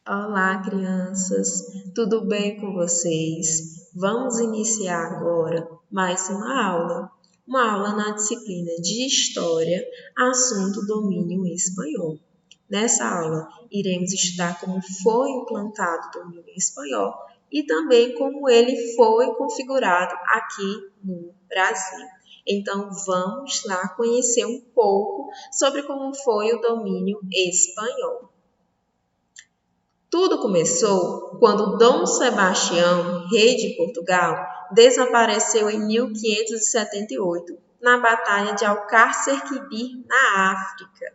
Olá, crianças! Tudo bem com vocês? Vamos iniciar agora mais uma aula na disciplina de História, assunto domínio espanhol. Nessa aula, iremos estudar como foi implantado o domínio espanhol e também como ele foi configurado aqui no Brasil. Então, vamos lá conhecer um pouco sobre como foi o domínio espanhol. Tudo começou quando Dom Sebastião, rei de Portugal, desapareceu em 1578, na Batalha de Alcácer Quibir, na África.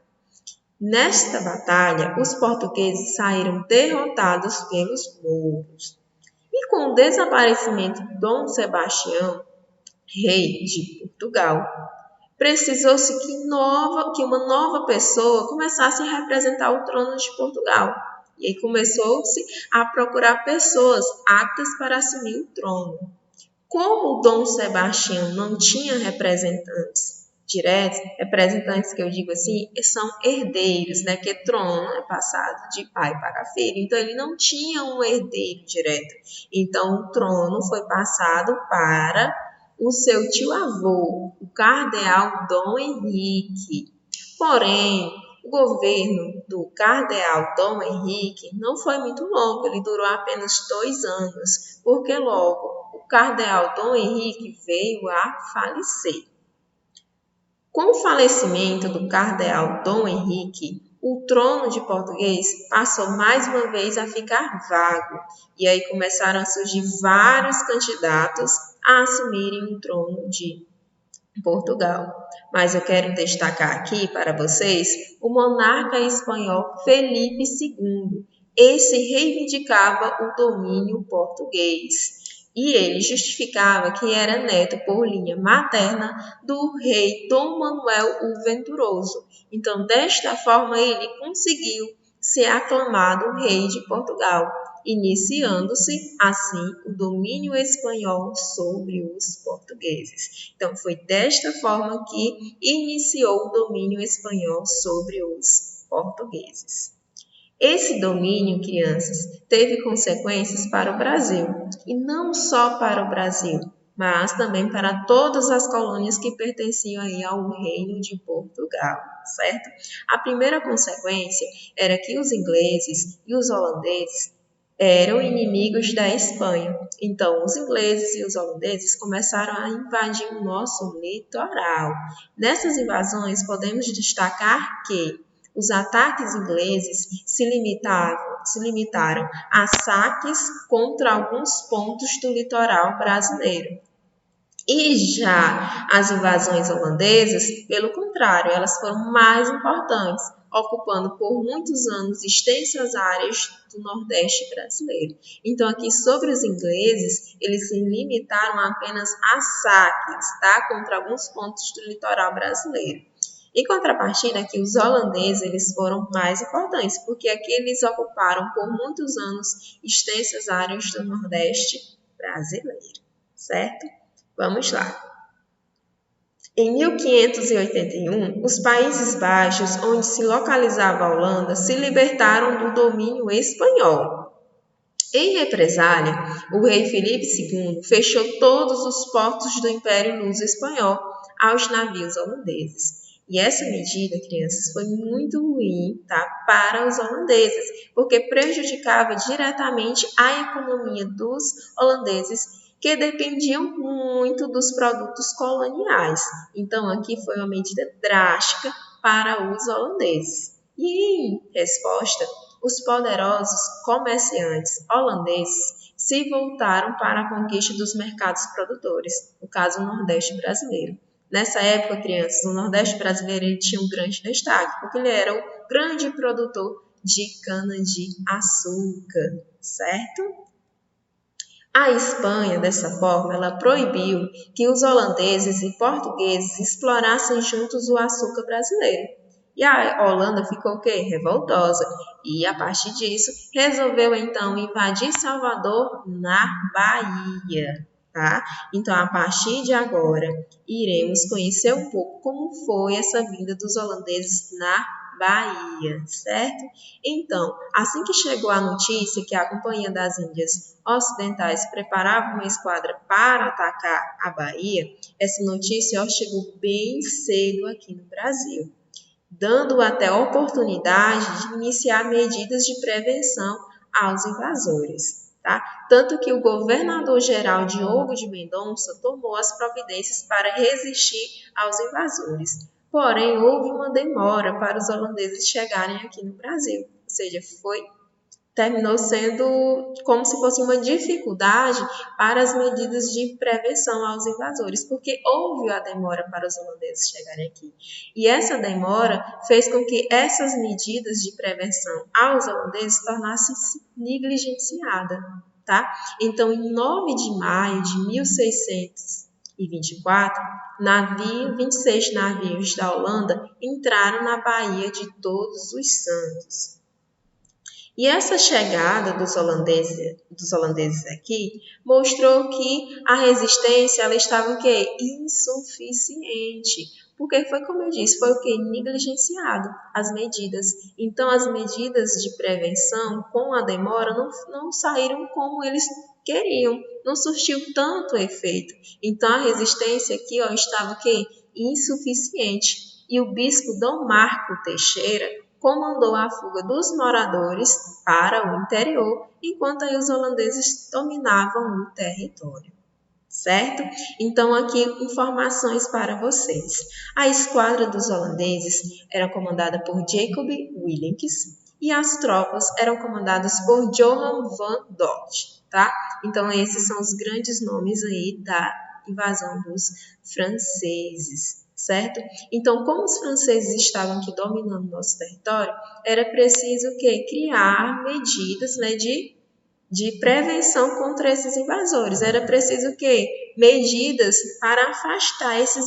Nesta batalha, os portugueses saíram derrotados pelos mouros. E com o desaparecimento de Dom Sebastião, rei de Portugal, precisou-se que uma nova pessoa começasse a representar o trono de Portugal. E aí começou-se a procurar pessoas aptas para assumir o trono. Como o Dom Sebastião não tinha representantes diretos, representantes que eu digo assim, são herdeiros, né? Que trono é passado de pai para filho. Então ele não tinha um herdeiro direto. Então o trono foi passado para o seu tio-avô, o cardeal Dom Henrique. Porém, o governo do cardeal Dom Henrique não foi muito longo, ele durou apenas 2 anos, porque logo o cardeal Dom Henrique veio a falecer. Com o falecimento do cardeal Dom Henrique, o trono de português passou mais uma vez a ficar vago, e aí começaram a surgir vários candidatos a assumirem o trono de Portugal. Mas eu quero destacar aqui para vocês o monarca espanhol Felipe II. Esse reivindicava o domínio português. E ele justificava que era neto por linha materna do rei Dom Manuel o Venturoso. Então, desta forma, ele conseguiu ser aclamado rei de Portugal, iniciando-se, assim, o domínio espanhol sobre os portugueses. Então, foi desta forma que iniciou o domínio espanhol sobre os portugueses. Esse domínio, crianças, teve consequências para o Brasil, e não só para o Brasil, mas também para todas as colônias que pertenciam aí ao Reino de Portugal, certo? A primeira consequência era que os ingleses e os holandeses eram inimigos da Espanha. Então, os ingleses e os holandeses começaram a invadir o nosso litoral. Nessas invasões, podemos destacar que os ataques ingleses se limitaram a saques contra alguns pontos do litoral brasileiro. E já as invasões holandesas, pelo contrário, elas foram mais importantes, ocupando por muitos anos extensas áreas do Nordeste brasileiro. Então, aqui sobre os ingleses, eles se limitaram apenas a saques, tá? Contra alguns pontos do litoral brasileiro. Em contrapartida, aqui os holandeses eles foram mais importantes, porque aqui eles ocuparam por muitos anos extensas áreas do Nordeste brasileiro, certo? Vamos lá. Em 1581, os Países Baixos, onde se localizava a Holanda, se libertaram do domínio espanhol. Em represália, o rei Felipe II fechou todos os portos do Império Luso-Espanhol aos navios holandeses. E essa medida, crianças, foi muito ruim, tá, para os holandeses, porque prejudicava diretamente a economia dos holandeses, que dependiam muito dos produtos coloniais. Então, aqui foi uma medida drástica para os holandeses. E, em resposta, os poderosos comerciantes holandeses se voltaram para a conquista dos mercados produtores, no caso, o Nordeste brasileiro. Nessa época, crianças, o Nordeste brasileiro ele tinha um grande destaque, porque ele era o grande produtor de cana-de-açúcar, certo? A Espanha, dessa forma, ela proibiu que os holandeses e portugueses explorassem juntos o açúcar brasileiro. E a Holanda ficou o quê? Revoltosa. E, a partir disso, resolveu, então, invadir Salvador, na Bahia. Tá? Então, a partir de agora, iremos conhecer um pouco como foi essa vinda dos holandeses na Bahia, certo? Então, assim que chegou a notícia que a Companhia das Índias Ocidentais preparava uma esquadra para atacar a Bahia, essa notícia chegou bem cedo aqui no Brasil, dando até a oportunidade de iniciar medidas de prevenção aos invasores. Tá? Tanto que o governador-geral Diogo de Mendonça tomou as providências para resistir aos invasores. Porém, houve uma demora para os holandeses chegarem aqui no Brasil, ou seja, terminou sendo como se fosse uma dificuldade para as medidas de prevenção aos invasores, porque houve a demora para os holandeses chegarem aqui. E essa demora fez com que essas medidas de prevenção aos holandeses tornassem-se negligenciadas. Tá? Então, em 9 de maio de 1624, 26 navios da Holanda entraram na Baía de Todos os Santos. E essa chegada dos holandeses aqui mostrou que a resistência ela estava o quê? Insuficiente. Porque foi como eu disse, foi o quê? Negligenciado as medidas. Então as medidas de prevenção com a demora não saíram como eles queriam, não surtiu tanto efeito. Então a resistência aqui estava o quê? Insuficiente. E o bispo Dom Marco Teixeira comandou a fuga dos moradores para o interior, enquanto aí os holandeses dominavam o território. Certo? Então, aqui informações para vocês. A esquadra dos holandeses era comandada por Jacob Williams e as tropas eram comandadas por Johan van Dort. Tá? Então, esses são os grandes nomes aí da invasão dos franceses. Certo? Então, como os franceses estavam aqui dominando nosso território, era preciso criar medidas, né, de prevenção contra esses invasores. Era preciso medidas para afastar esses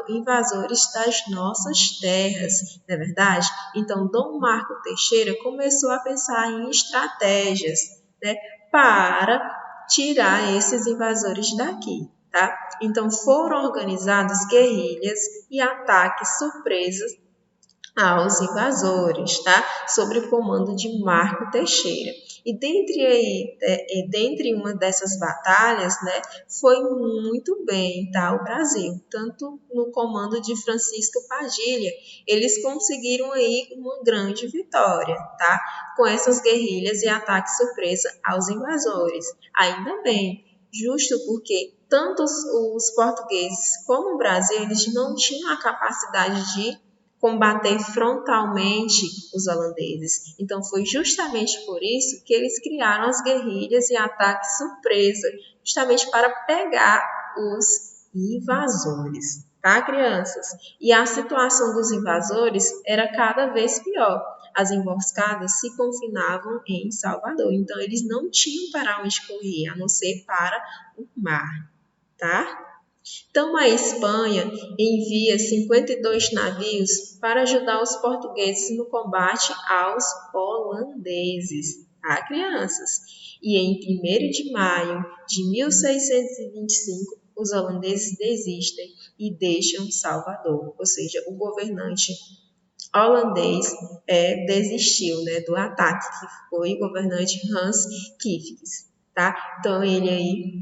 invasores das nossas terras, não é verdade? Então, Dom Marco Teixeira começou a pensar em estratégias, né, para tirar esses invasores daqui. Tá? Então, foram organizadas guerrilhas e ataques surpresas aos invasores, tá? Sob o comando de Marco Teixeira. E dentre uma dessas batalhas, né, foi muito bem, tá? O Brasil, tanto no comando de Francisco Padilha, eles conseguiram aí uma grande vitória, tá? Com essas guerrilhas e ataques surpresa aos invasores. Ainda bem, justo porque tanto os portugueses como o Brasil, eles não tinham a capacidade de combater frontalmente os holandeses. Então, foi justamente por isso que eles criaram as guerrilhas e ataques surpresa, justamente para pegar os invasores, tá, crianças? E a situação dos invasores era cada vez pior. As emboscadas se confinavam em Salvador, então eles não tinham para onde correr, a não ser para o mar, tá? Então, a Espanha envia 52 navios para ajudar os portugueses no combate aos holandeses, tá, crianças? E em 1º de maio de 1625, os holandeses desistem e deixam Salvador, ou seja, o governante holandês desistiu, né, do ataque, que foi o governante Hans Kiefkes, tá? Então, ele aí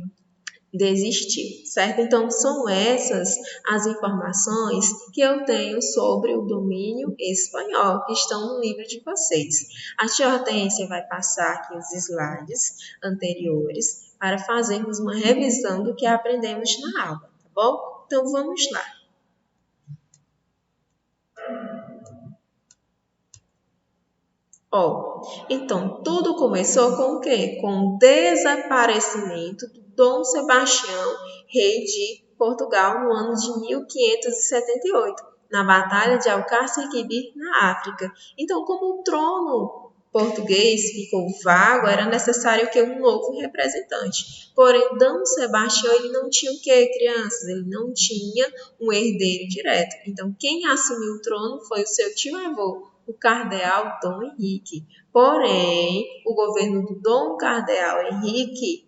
desistiu, certo? Então, são essas as informações que eu tenho sobre o domínio espanhol, que estão no livro de vocês. A tia Hortência vai passar aqui os slides anteriores para fazermos uma revisão do que aprendemos na aula, tá bom? Então, vamos lá. Então, tudo começou com o quê? Com o desaparecimento do Dom Sebastião, rei de Portugal, no ano de 1578, na Batalha de Alcácer Quibir, na África. Então, como o trono português ficou vago, era necessário um novo representante. Porém, Dom Sebastião ele não tinha crianças? Ele não tinha um herdeiro direto. Então, quem assumiu o trono foi o seu tio-avô, o cardeal Dom Henrique. Porém, o governo do Dom Cardeal Henrique,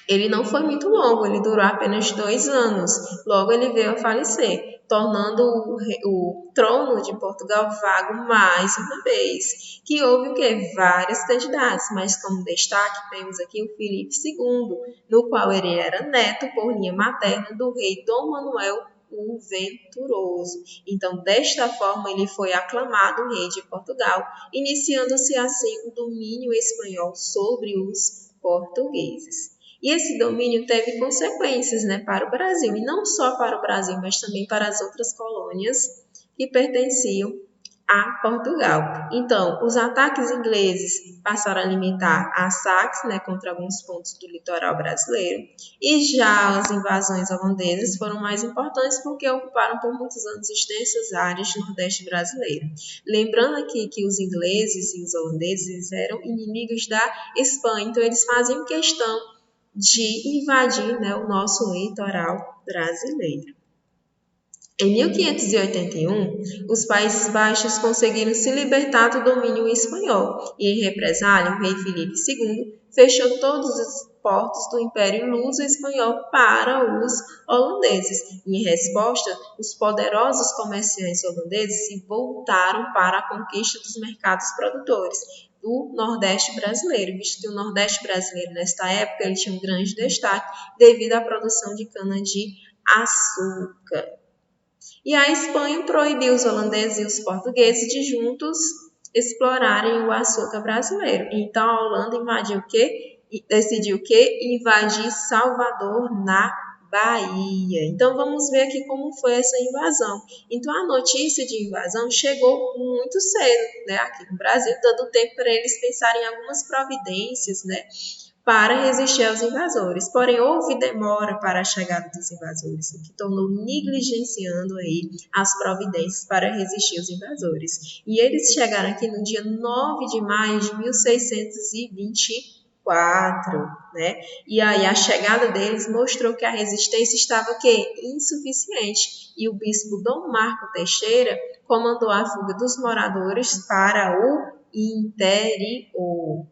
ele não foi muito longo, ele durou apenas 2 anos. Logo, ele veio a falecer. tornando o trono de Portugal vago mais uma vez, que houve o quê? Vários candidatos, mas como destaque temos aqui o Filipe II, no qual ele era neto por linha materna do rei Dom Manuel o Venturoso. Então, desta forma, ele foi aclamado rei de Portugal, iniciando-se assim o domínio espanhol sobre os portugueses. E esse domínio teve consequências, né, para o Brasil, e não só para o Brasil, mas também para as outras colônias que pertenciam a Portugal. Então, os ataques ingleses passaram a limitar a saques, né, contra alguns pontos do litoral brasileiro, e já as invasões holandesas foram mais importantes porque ocuparam por muitos anos extensas áreas do Nordeste brasileiro. Lembrando aqui que os ingleses e os holandeses eram inimigos da Espanha, então eles faziam questão de invadir, né, o nosso litoral brasileiro. Em 1581, os Países Baixos conseguiram se libertar do domínio espanhol e, em represália, o rei Filipe II fechou todos os portos do Império Luso-Espanhol para os holandeses. Em resposta, os poderosos comerciantes holandeses se voltaram para a conquista dos mercados produtores do Nordeste brasileiro, visto que o Nordeste brasileiro, nesta época, ele tinha um grande destaque devido à produção de cana-de-açúcar. E a Espanha proibiu os holandeses e os portugueses de juntos explorarem o açúcar brasileiro. Então a Holanda decidiu o quê? Invadir Salvador, na Bahia. Então vamos ver aqui como foi essa invasão. Então a notícia de invasão chegou muito cedo, né, aqui no Brasil, dando tempo para eles pensarem em algumas providências, né, para resistir aos invasores. Porém, houve demora para a chegada dos invasores, o que tornou negligenciando aí as providências para resistir aos invasores. E eles chegaram aqui no dia 9 de maio de 1624, né? E aí a chegada deles mostrou que a resistência estava o quê? Insuficiente. E o bispo Dom Marco Teixeira comandou a fuga dos moradores para o interior.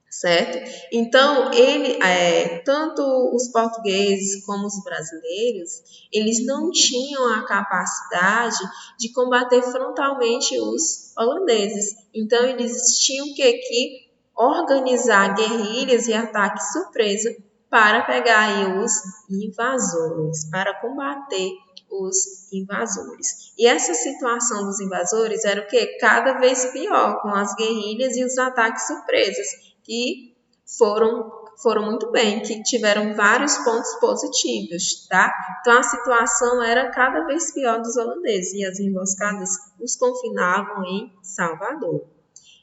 Certo? Então, tanto os portugueses como os brasileiros, eles não tinham a capacidade de combater frontalmente os holandeses. Então, eles tinham que organizar guerrilhas e ataques surpresa para pegar aí os invasores, para combater os invasores. E essa situação dos invasores era o quê? Cada vez pior, com as guerrilhas e os ataques surpresas, que foram muito bem, que tiveram vários pontos positivos, tá? Então a situação era cada vez pior dos holandeses e as emboscadas os confinavam em Salvador.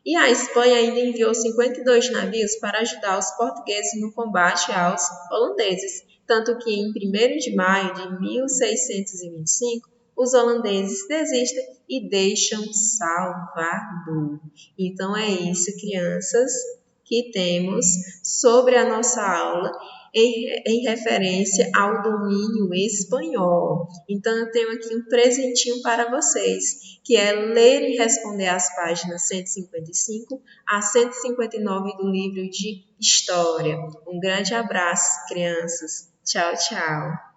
E a Espanha ainda enviou 52 navios para ajudar os portugueses no combate aos holandeses, tanto que em 1º de maio de 1625 os holandeses desistem e deixam Salvador. Então é isso, crianças, que temos sobre a nossa aula em referência ao domínio espanhol. Então, eu tenho aqui um presentinho para vocês, que é ler e responder as páginas 155 a 159 do livro de História. Um grande abraço, crianças. Tchau, tchau.